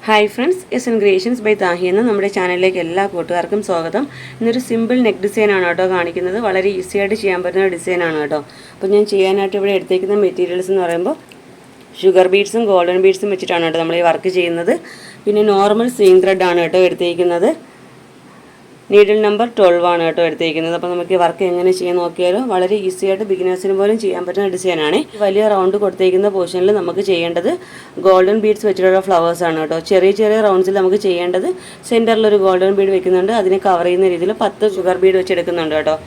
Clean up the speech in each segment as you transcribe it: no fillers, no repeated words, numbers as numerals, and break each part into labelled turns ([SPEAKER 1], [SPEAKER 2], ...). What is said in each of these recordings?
[SPEAKER 1] Hi friends, S N creations by Thahi എന്ന നമ്മുടെ ചാനലിലേക്ക് എല്ലാ കൂട്ടുകാർക്കും സ്വാഗതം. ഇന്നൊരു സിമ്പിൾ നെക്ക് ഡിസൈനാണ് കേട്ടോ കാണിക്കുന്നത്. വളരെ ഈസി ആയിട്ട് ചെയ്യാൻ പറ്റുന്ന ഡിസൈനാണ് കേട്ടോ. അപ്പോൾ ഞാൻ ചെയ്യാനായിട്ട് ഇവിടെ എടുത്തേക്കുന്ന മെറ്റീരിയൽസ് എന്ന് പറയുമ്പോൾ ഷുഗർ ബീഡ്സും ഗോൾഡൻ ബീഡ്സും വെച്ചിട്ടാണ് കേട്ടോ നമ്മൾ ഈ വർക്ക് ചെയ്യുന്നത്. പിന്നെ നോർമൽ സീം ത്രെഡ് ആണ് കേട്ടോ എടുത്തേക്കുന്നത്. നീഡിൽ നമ്പർ 12 ആണ് കേട്ടോ എടുത്തേക്കുന്നത്. അപ്പോൾ നമുക്ക് ഈ വർക്ക് എങ്ങനെ ചെയ്യാൻ നോക്കിയാലോ വളരെ ഈസി ആയിട്ട് ബിഗിനേഴ്സിന് പോലും ചെയ്യാൻ പറ്റുന്ന ഡിസൈനാണ്. വലിയ റൗണ്ട് കൊടുത്തേക്കുന്ന പോർഷനിൽ നമുക്ക് ചെയ്യേണ്ടത് ഗോൾഡൻ ബീഡ്സ് വെച്ചിട്ടുള്ള ഫ്ലവേഴ്സ് ആണ് കേട്ടോ. ചെറിയ ചെറിയ റൗണ്ട്സിൽ നമുക്ക് ചെയ്യേണ്ടത് സെൻറ്ററിലൊരു ഗോൾഡൻ ബീഡ് വെക്കുന്നുണ്ട്. അതിനെ കവർ ചെയ്യുന്ന രീതിയിൽ 10 ഷുഗർ ബീഡ് വെച്ചെടുക്കുന്നുണ്ട് കേട്ടോ.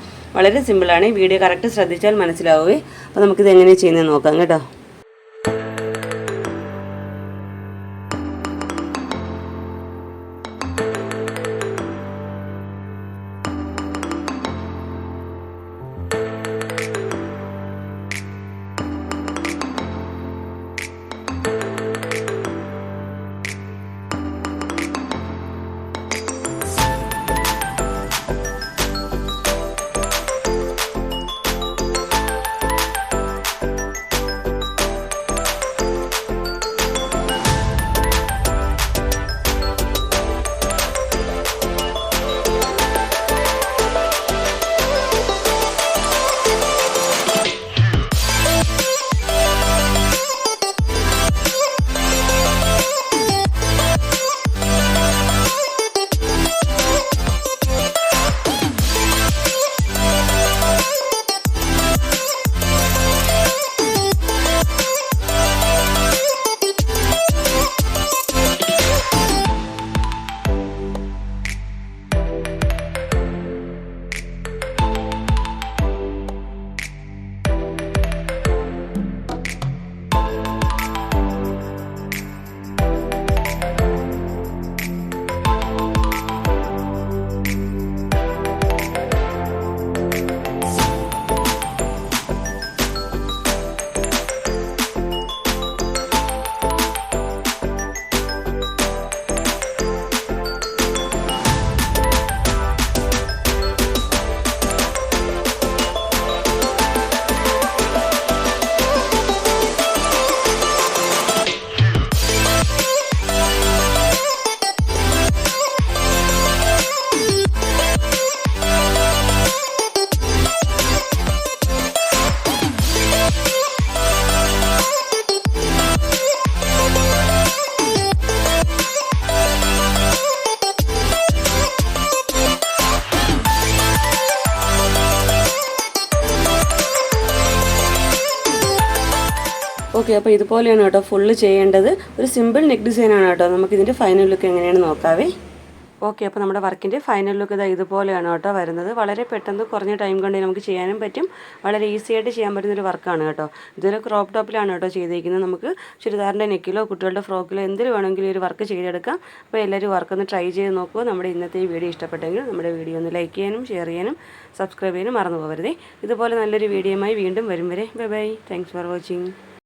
[SPEAKER 1] വളരെ സിമ്പിളാണ്. വീഡിയോ കറക്റ്റ് ശ്രദ്ധിച്ചാൽ മനസ്സിലാവുകയെ. അപ്പോൾ നമുക്കിത് എങ്ങനെ ചെയ്യുന്നത് നോക്കാം കേട്ടോ. ഓക്കെ, അപ്പോൾ ഇതുപോലെയാണ് കേട്ടോ ഫുള്ള് ചെയ്യേണ്ടത്. ഒരു സിമ്പിൾ നെക്ക് ഡിസൈനാണ് കേട്ടോ. നമുക്കിതിൻ്റെ ഫൈനൽ ലുക്ക് എങ്ങനെയാണ് നോക്കാവേ. ഓക്കെ, അപ്പോൾ നമ്മുടെ വർക്കിൻ്റെ ഫൈനൽ ലുക്ക് ഇതാ ഇതുപോലെയാണ് കേട്ടോ വരുന്നത്. വളരെ പെട്ടെന്ന് കുറഞ്ഞ ടൈം കൊണ്ട് നമുക്ക് ചെയ്യാനും പറ്റും. വളരെ ഈസി ആയിട്ട് ചെയ്യാൻ പറ്റുന്നൊരു വർക്കാണ് കേട്ടോ. ഇതൊരു ക്രോപ്പ് ടോപ്പിലാണ് കേട്ടോ ചെയ്തിരിക്കുന്നത്. നമുക്ക് ചുരിദാറിൻ്റെ നെക്കിലോ കുട്ടികളുടെ ഫ്രോക്കിലോ എന്തിൽ വേണമെങ്കിലും ഒരു വർക്ക് ചെയ്തെടുക്കാം. അപ്പോൾ എല്ലാവരും വർക്കൊന്ന് ട്രൈ ചെയ്ത് നോക്കുക. നമ്മുടെ ഇന്നത്തെ ഈ വീഡിയോ ഇഷ്ടപ്പെട്ടെങ്കിൽ നമ്മുടെ വീഡിയോ ഒന്ന് ലൈക്ക് ചെയ്യാനും ഷെയർ ചെയ്യാനും സബ്സ്ക്രൈബ് ചെയ്യാനും മറന്നു പോകരുതേ. ഇതുപോലെ നല്ലൊരു വീഡിയോയുമായി വീണ്ടും വരും വരെ bye bye. Thanks for watching.